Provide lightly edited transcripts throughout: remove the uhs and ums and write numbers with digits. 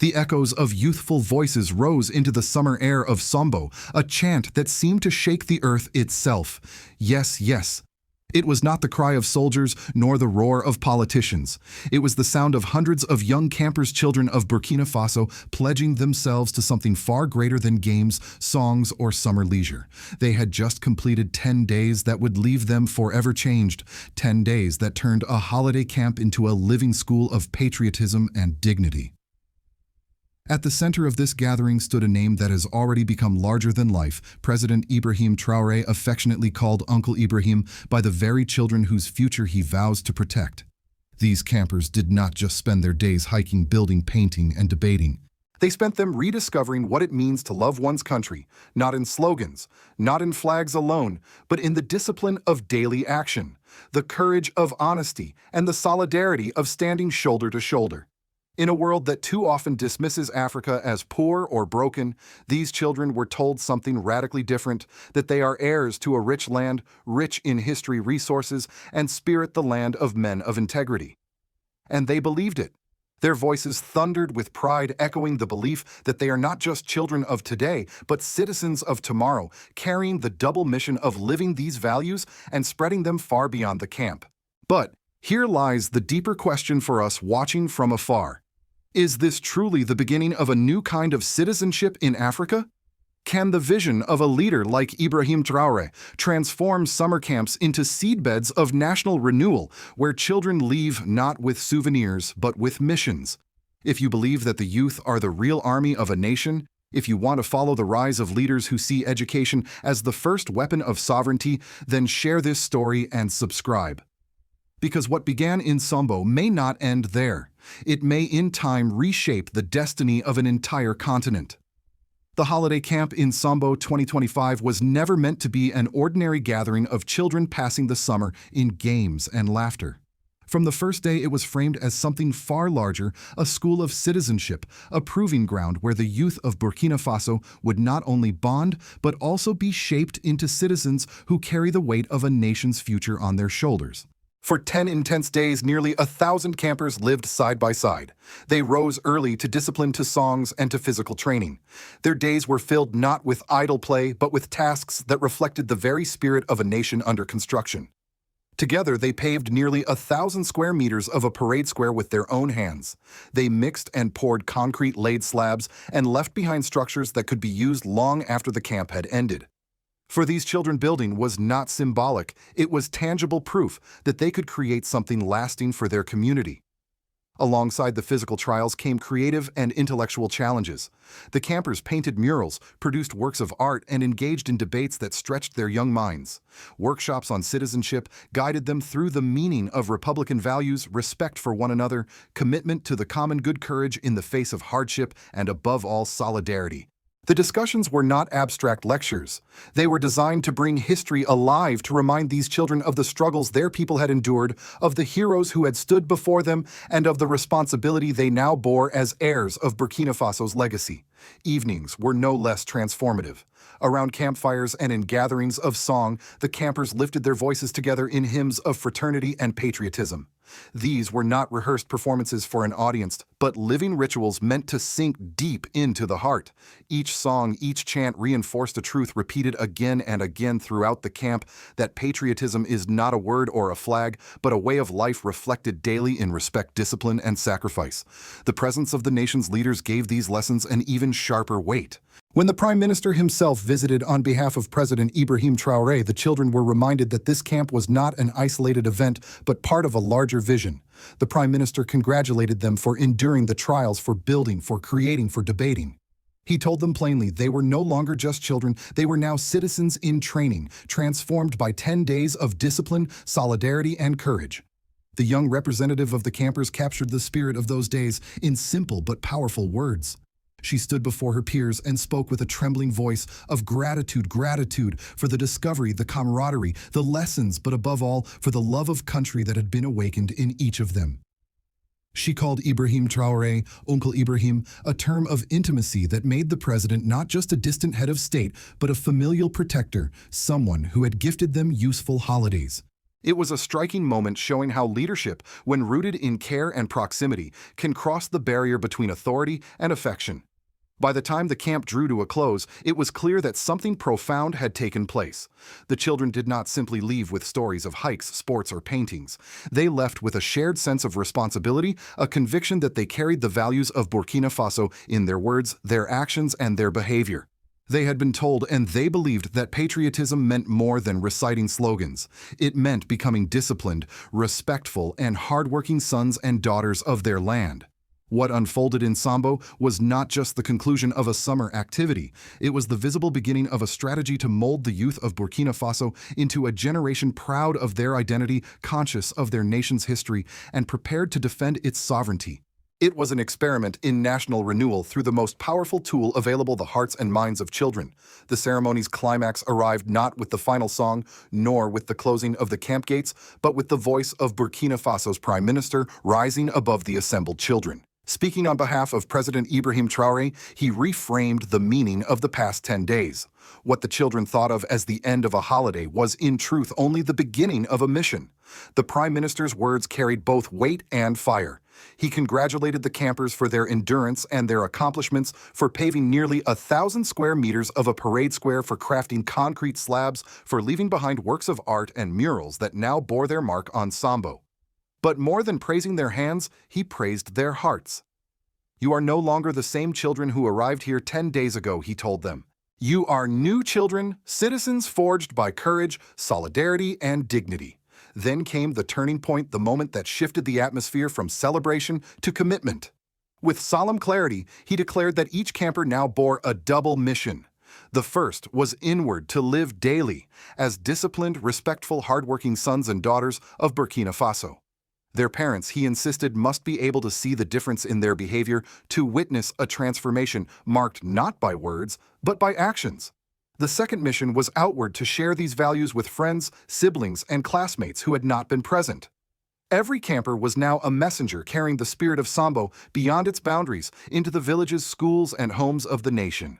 The echoes of youthful voices rose into the summer air of Sombo, a chant that seemed to shake the earth itself. Yes, yes. It was not the cry of soldiers nor the roar of politicians. It was the sound of hundreds of young campers, children of Burkina Faso, pledging themselves to something far greater than games, songs, or summer leisure. They had just completed 10 days that would leave them forever changed, 10 days that turned a holiday camp into a living school of patriotism and dignity. At the center of this gathering stood a name that has already become larger than life, President Ibrahim Traoré, affectionately called Uncle Ibrahim by the very children whose future he vows to protect. These campers did not just spend their days hiking, building, painting, and debating. They spent them rediscovering what it means to love one's country, not in slogans, not in flags alone, but in the discipline of daily action, the courage of honesty, and the solidarity of standing shoulder to shoulder. In a world that too often dismisses Africa as poor or broken, these children were told something radically different, that they are heirs to a rich land, rich in history, resources, and spirit, the land of men of integrity. And they believed it. Their voices thundered with pride, echoing the belief that they are not just children of today, but citizens of tomorrow, carrying the double mission of living these values and spreading them far beyond the camp. But here lies the deeper question for us watching from afar. Is this truly the beginning of a new kind of citizenship in Africa? Can the vision of a leader like Ibrahim Traoré transform summer camps into seedbeds of national renewal, where children leave not with souvenirs but with missions? If you believe that the youth are the real army of a nation, if you want to follow the rise of leaders who see education as the first weapon of sovereignty, then share this story and subscribe. Because what began in Sombo may not end there. It may in time reshape the destiny of an entire continent. The holiday camp in Sombo 2025 was never meant to be an ordinary gathering of children passing the summer in games and laughter. From the first day, it was framed as something far larger, a school of citizenship, a proving ground where the youth of Burkina Faso would not only bond, but also be shaped into citizens who carry the weight of a nation's future on their shoulders. For 10 intense days, nearly 1,000 campers lived side by side. They rose early to discipline, to songs, and to physical training. Their days were filled not with idle play, but with tasks that reflected the very spirit of a nation under construction. Together, they paved nearly 1,000 square meters of a parade square with their own hands. They mixed and poured concrete laid slabs and left behind structures that could be used long after the camp had ended. For these children, building was not symbolic, it was tangible proof that they could create something lasting for their community. Alongside the physical trials came creative and intellectual challenges. The campers painted murals, produced works of art, and engaged in debates that stretched their young minds. Workshops on citizenship guided them through the meaning of Republican values, respect for one another, commitment to the common good, courage in the face of hardship, and above all, solidarity. The discussions were not abstract lectures. They were designed to bring history alive, to remind these children of the struggles their people had endured, of the heroes who had stood before them, and of the responsibility they now bore as heirs of Burkina Faso's legacy. Evenings were no less transformative. Around campfires and in gatherings of song, the campers lifted their voices together in hymns of fraternity and patriotism. These were not rehearsed performances for an audience, but living rituals meant to sink deep into the heart. Each song, each chant reinforced a truth repeated again and again throughout the camp, that patriotism is not a word or a flag, but a way of life reflected daily in respect, discipline, and sacrifice. The presence of the nation's leaders gave these lessons an even sharper weight. When the Prime Minister himself visited on behalf of President Ibrahim Traoré, the children were reminded that this camp was not an isolated event, but part of a larger vision. The Prime Minister congratulated them for enduring the trials, for building, for creating, for debating. He told them plainly they were no longer just children, they were now citizens in training, transformed by 10 days of discipline, solidarity, and courage. The young representative of the campers captured the spirit of those days in simple but powerful words. She stood before her peers and spoke with a trembling voice of gratitude for the discovery, the camaraderie, the lessons, but above all, for the love of country that had been awakened in each of them. She called Ibrahim Traoré Uncle Ibrahim, a term of intimacy that made the president not just a distant head of state, but a familial protector, someone who had gifted them useful holidays. It was a striking moment showing how leadership, when rooted in care and proximity, can cross the barrier between authority and affection. By the time the camp drew to a close, it was clear that something profound had taken place. The children did not simply leave with stories of hikes, sports, or paintings. They left with a shared sense of responsibility, a conviction that they carried the values of Burkina Faso in their words, their actions, and their behavior. They had been told and they believed that patriotism meant more than reciting slogans. It meant becoming disciplined, respectful, and hardworking sons and daughters of their land. What unfolded in Sombo was not just the conclusion of a summer activity, it was the visible beginning of a strategy to mold the youth of Burkina Faso into a generation proud of their identity, conscious of their nation's history, and prepared to defend its sovereignty. It was an experiment in national renewal through the most powerful tool available, the hearts and minds of children. The ceremony's climax arrived not with the final song, nor with the closing of the camp gates, but with the voice of Burkina Faso's Prime Minister rising above the assembled children. Speaking on behalf of President Ibrahim Traoré, he reframed the meaning of the past 10 days. What the children thought of as the end of a holiday was in truth only the beginning of a mission. The Prime Minister's words carried both weight and fire. He congratulated the campers for their endurance and their accomplishments, for paving nearly 1,000 square meters of a parade square, for crafting concrete slabs, for leaving behind works of art and murals that now bore their mark on Sombo. But more than praising their hands, he praised their hearts. "You are no longer the same children who arrived here 10 days ago," he told them. "You are new children, citizens forged by courage, solidarity, and dignity." Then came the turning point, the moment that shifted the atmosphere from celebration to commitment. With solemn clarity, he declared that each camper now bore a double mission. The first was inward, to live daily as disciplined, respectful, hardworking sons and daughters of Burkina Faso. Their parents, he insisted, must be able to see the difference in their behavior, to witness a transformation marked not by words, but by actions. The second mission was outward, to share these values with friends, siblings, and classmates who had not been present. Every camper was now a messenger carrying the spirit of Sombo beyond its boundaries into the villages, schools, and homes of the nation.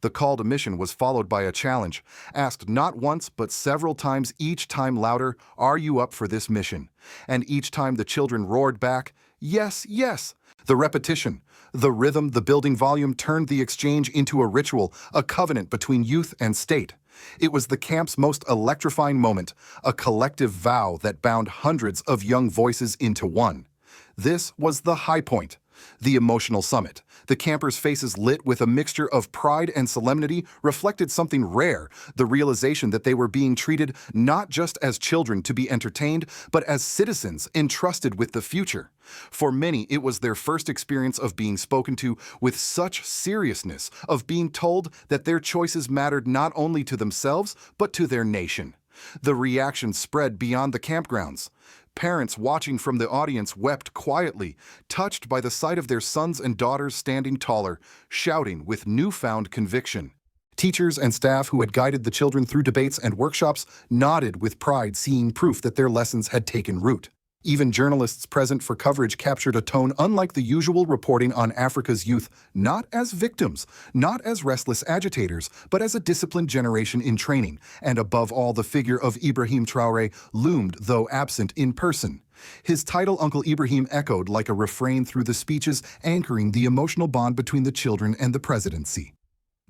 The call to mission was followed by a challenge, asked not once but several times, each time louder, "Are you up for this mission?" And each time the children roared back, "Yes, yes." The repetition, the rhythm, the building volume turned the exchange into a ritual, a covenant between youth and state. It was the camp's most electrifying moment, a collective vow that bound hundreds of young voices into one. This was the high point, the emotional summit. The campers' faces, lit with a mixture of pride and solemnity, reflected something rare, the realization that they were being treated not just as children to be entertained, but as citizens entrusted with the future. For many, it was their first experience of being spoken to with such seriousness, of being told that their choices mattered not only to themselves, but to their nation. The reaction spread beyond the campgrounds. Parents watching from the audience wept quietly, touched by the sight of their sons and daughters standing taller, shouting with newfound conviction. Teachers and staff who had guided the children through debates and workshops nodded with pride, seeing proof that their lessons had taken root. Even journalists present for coverage captured a tone unlike the usual reporting on Africa's youth, not as victims, not as restless agitators, but as a disciplined generation in training, and above all the figure of Ibrahim Traoré loomed, though absent in person. His title, Uncle Ibrahim, echoed like a refrain through the speeches, anchoring the emotional bond between the children and the presidency.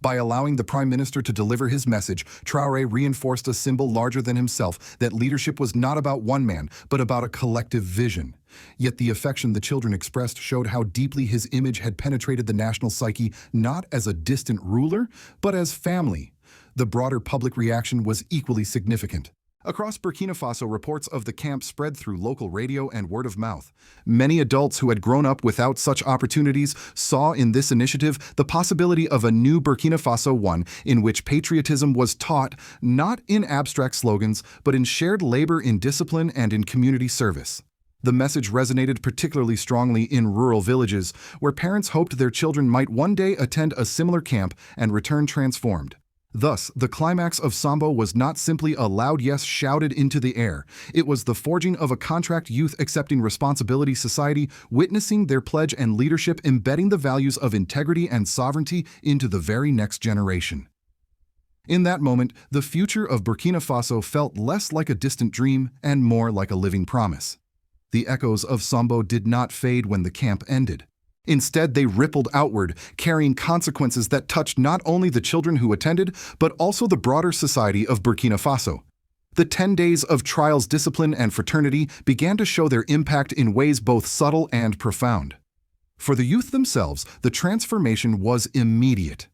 By allowing the Prime Minister to deliver his message, Traoré reinforced a symbol larger than himself, that leadership was not about one man, but about a collective vision. Yet the affection the children expressed showed how deeply his image had penetrated the national psyche, not as a distant ruler, but as family. The broader public reaction was equally significant. Across Burkina Faso, reports of the camp spread through local radio and word of mouth. Many adults who had grown up without such opportunities saw in this initiative the possibility of a new Burkina Faso, one in which patriotism was taught not in abstract slogans, but in shared labor, in discipline, and in community service. The message resonated particularly strongly in rural villages, where parents hoped their children might one day attend a similar camp and return transformed. Thus, the climax of Sombo was not simply a loud yes shouted into the air. It was the forging of a contract, youth accepting responsibility, society witnessing their pledge, and leadership embedding the values of integrity and sovereignty into the very next generation. In that moment, the future of Burkina Faso felt less like a distant dream and more like a living promise. The echoes of Sombo did not fade when the camp ended. Instead, they rippled outward, carrying consequences that touched not only the children who attended, but also the broader society of Burkina Faso. The 10 days of trials, discipline, and fraternity began to show their impact in ways both subtle and profound. For the youth themselves, the transformation was immediate.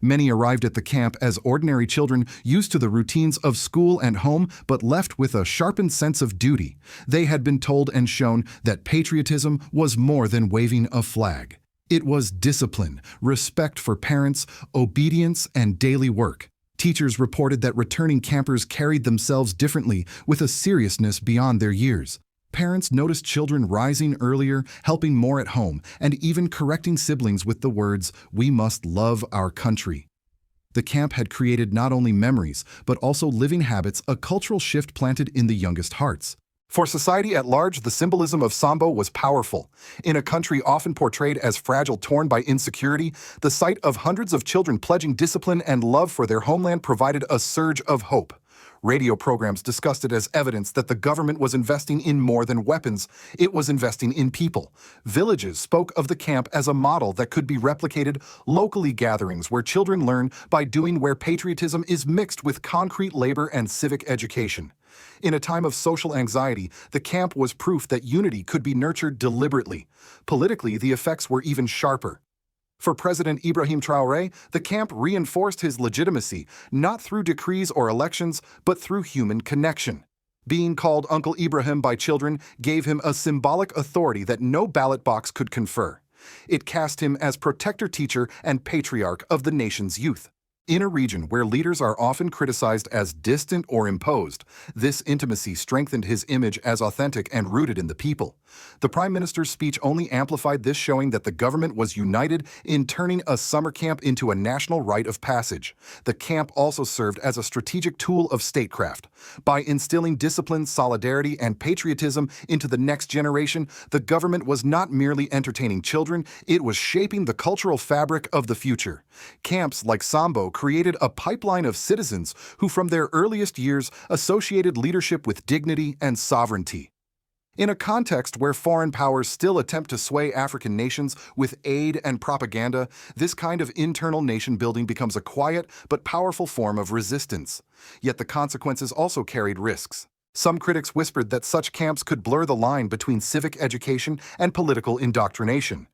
Many arrived at the camp as ordinary children, used to the routines of school and home, but left with a sharpened sense of duty. They had been told and shown that patriotism was more than waving a flag. It was discipline, respect for parents, obedience, and daily work. Teachers reported that returning campers carried themselves differently, with a seriousness beyond their years. Parents noticed children rising earlier, helping more at home, and even correcting siblings with the words, "We must love our country." The camp had created not only memories, but also living habits, a cultural shift planted in the youngest hearts. For society at large, the symbolism of Sombo was powerful. In a country often portrayed as fragile, torn by insecurity, the sight of hundreds of children pledging discipline and love for their homeland provided a surge of hope. Radio programs discussed it as evidence that the government was investing in more than weapons, it was investing in people. Villages spoke of the camp as a model that could be replicated, locally gatherings where children learn by doing, where patriotism is mixed with concrete labor and civic education. In a time of social anxiety, the camp was proof that unity could be nurtured deliberately. Politically, the effects were even sharper. For President Ibrahim Traoré, the camp reinforced his legitimacy, not through decrees or elections, but through human connection. Being called Uncle Ibrahim by children gave him a symbolic authority that no ballot box could confer. It cast him as protector, teacher, and patriarch of the nation's youth. In a region where leaders are often criticized as distant or imposed, this intimacy strengthened his image as authentic and rooted in the people. The Prime Minister's speech only amplified this, showing that the government was united in turning a summer camp into a national rite of passage. The camp also served as a strategic tool of statecraft. By instilling discipline, solidarity, and patriotism into the next generation, the government was not merely entertaining children, it was shaping the cultural fabric of the future. Camps like Sombo created a pipeline of citizens who from their earliest years associated leadership with dignity and sovereignty. In a context where foreign powers still attempt to sway African nations with aid and propaganda, this kind of internal nation-building becomes a quiet but powerful form of resistance. Yet the consequences also carried risks. Some critics whispered that such camps could blur the line between civic education and political indoctrination.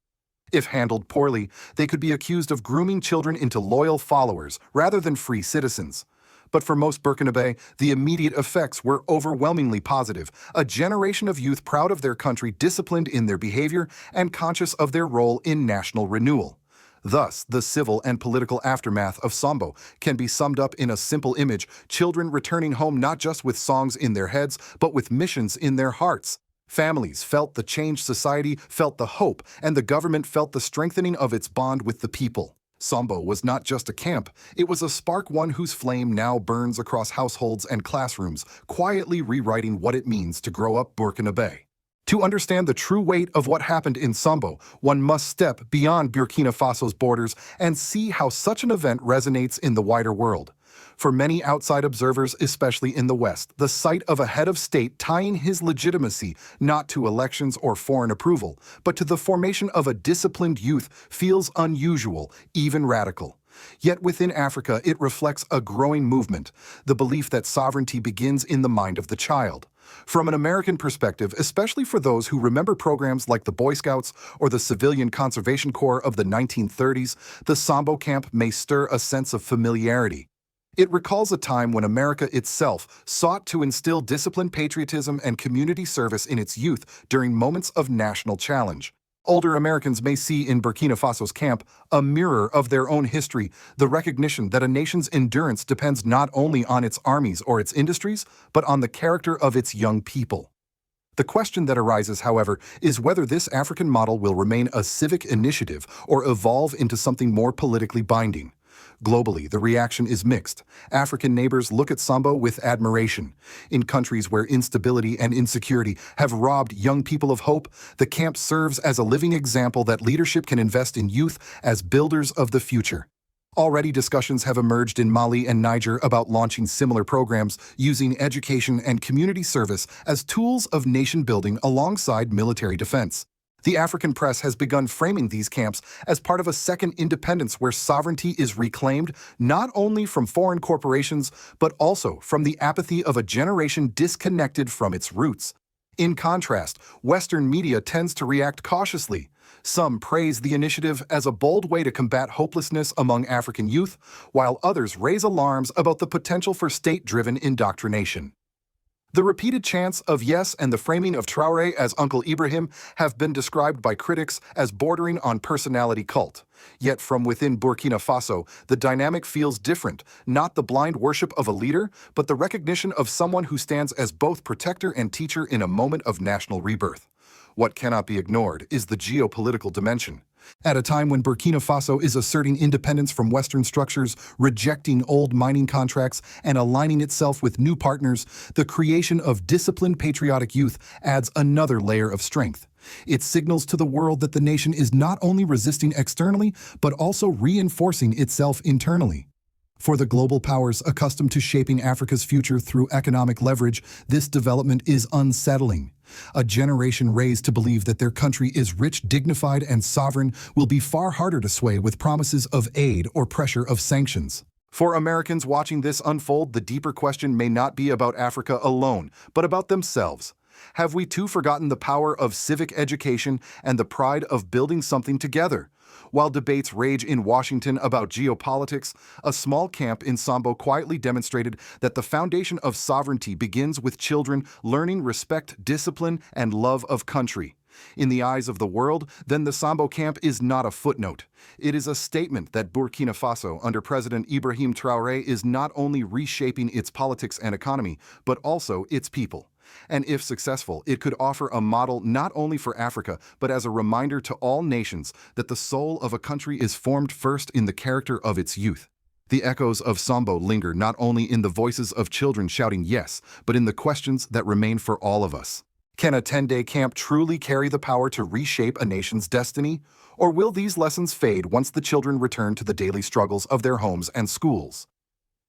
If handled poorly, they could be accused of grooming children into loyal followers rather than free citizens. But for most Burkinabe, the immediate effects were overwhelmingly positive. A generation of youth proud of their country, disciplined in their behavior, and conscious of their role in national renewal. Thus, the civil and political aftermath of Sombo can be summed up in a simple image: children returning home not just with songs in their heads, but with missions in their hearts. Families felt the change, society felt the hope, and the government felt the strengthening of its bond with the people. Sombo was not just a camp, it was a spark, one whose flame now burns across households and classrooms, quietly rewriting what it means to grow up Burkinabe. To understand the true weight of what happened in Sombo, one must step beyond Burkina Faso's borders and see how such an event resonates in the wider world. For many outside observers, especially in the West, the sight of a head of state tying his legitimacy not to elections or foreign approval, but to the formation of a disciplined youth feels unusual, even radical. Yet within Africa, it reflects a growing movement, the belief that sovereignty begins in the mind of the child. From an American perspective, especially for those who remember programs like the Boy Scouts or the Civilian Conservation Corps of the 1930s, the Sombo camp may stir a sense of familiarity. It recalls a time when America itself sought to instill discipline, patriotism, and community service in its youth during moments of national challenge. Older Americans may see in Burkina Faso's camp a mirror of their own history, the recognition that a nation's endurance depends not only on its armies or its industries, but on the character of its young people. The question that arises, however, is whether this African model will remain a civic initiative or evolve into something more politically binding. Globally, the reaction is mixed. African neighbors look at Sombo with admiration. In countries where instability and insecurity have robbed young people of hope, the camp serves as a living example that leadership can invest in youth as builders of the future. Already discussions have emerged in Mali and Niger about launching similar programs using education and community service as tools of nation-building alongside military defense. The African press has begun framing these camps as part of a second independence where sovereignty is reclaimed not only from foreign corporations, but also from the apathy of a generation disconnected from its roots. In contrast, Western media tends to react cautiously. Some praise the initiative as a bold way to combat hopelessness among African youth, while others raise alarms about the potential for state-driven indoctrination. The repeated chants of yes and the framing of Traore as Uncle Ibrahim have been described by critics as bordering on personality cult. Yet from within Burkina Faso, the dynamic feels different, not the blind worship of a leader, but the recognition of someone who stands as both protector and teacher in a moment of national rebirth. What cannot be ignored is the geopolitical dimension. At a time when Burkina Faso is asserting independence from Western structures, rejecting old mining contracts, and aligning itself with new partners, the creation of disciplined patriotic youth adds another layer of strength. It signals to the world that the nation is not only resisting externally, but also reinforcing itself internally. For the global powers accustomed to shaping Africa's future through economic leverage, this development is unsettling. A generation raised to believe that their country is rich, dignified, and sovereign will be far harder to sway with promises of aid or pressure of sanctions. For Americans watching this unfold, the deeper question may not be about Africa alone, but about themselves. Have we too forgotten the power of civic education and the pride of building something together? While debates rage in Washington about geopolitics, a small camp in Sombo quietly demonstrated that the foundation of sovereignty begins with children learning respect, discipline, and love of country. In the eyes of the world, then the Sombo camp is not a footnote. It is a statement that Burkina Faso, under President Ibrahim Traoré, is not only reshaping its politics and economy, but also its people. And if successful, it could offer a model not only for Africa, but as a reminder to all nations that the soul of a country is formed first in the character of its youth. The echoes of Sombo linger not only in the voices of children shouting yes, but in the questions that remain for all of us. Can a 10-day camp truly carry the power to reshape a nation's destiny? Or will these lessons fade once the children return to the daily struggles of their homes and schools?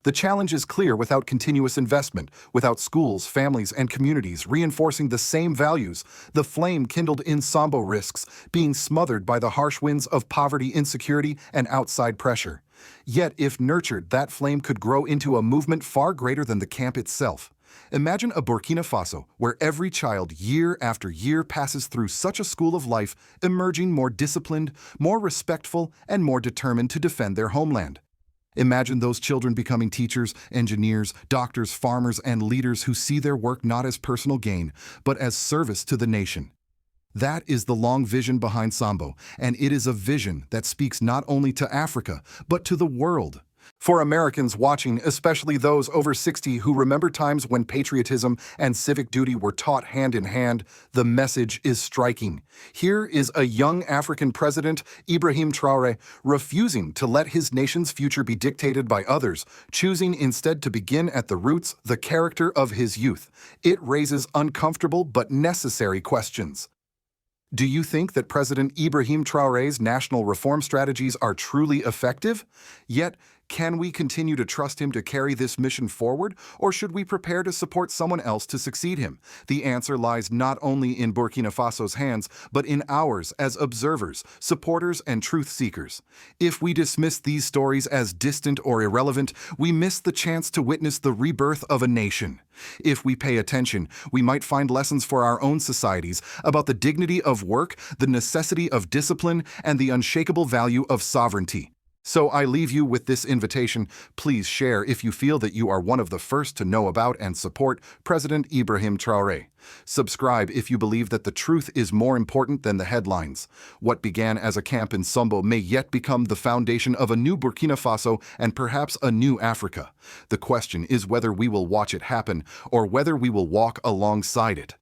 The challenge is clear without continuous investment, without schools, families, and communities reinforcing the same values. The flame kindled in Sombo risks being smothered by the harsh winds of poverty, insecurity, and outside pressure. Yet, if nurtured, that flame could grow into a movement far greater than the camp itself. Imagine a Burkina Faso where every child year after year passes through such a school of life, emerging more disciplined, more respectful, and more determined to defend their homeland. Imagine those children becoming teachers, engineers, doctors, farmers, and leaders who see their work not as personal gain, but as service to the nation. That is the long vision behind Sombo, and it is a vision that speaks not only to Africa, but to the world. For Americans watching, especially those over 60 who remember times when patriotism and civic duty were taught hand in hand, the message is striking. Here is a young African president, Ibrahim Traoré, refusing to let his nation's future be dictated by others, choosing instead to begin at the roots, the character of his youth. It raises uncomfortable but necessary questions. Do you think that President Ibrahim Traoré's national reform strategies are truly effective? Yet, can we continue to trust him to carry this mission forward, or should we prepare to support someone else to succeed him? The answer lies not only in Burkina Faso's hands, but in ours as observers, supporters, and truth seekers. If we dismiss these stories as distant or irrelevant, we miss the chance to witness the rebirth of a nation. If we pay attention, we might find lessons for our own societies about the dignity of work, the necessity of discipline, and the unshakable value of sovereignty. So I leave you with this invitation. Please share if you feel that you are one of the first to know about and support President Ibrahim Traoré. Subscribe if you believe that the truth is more important than the headlines. What began as a camp in Sombo may yet become the foundation of a new Burkina Faso and perhaps a new Africa. The question is whether we will watch it happen or whether we will walk alongside it.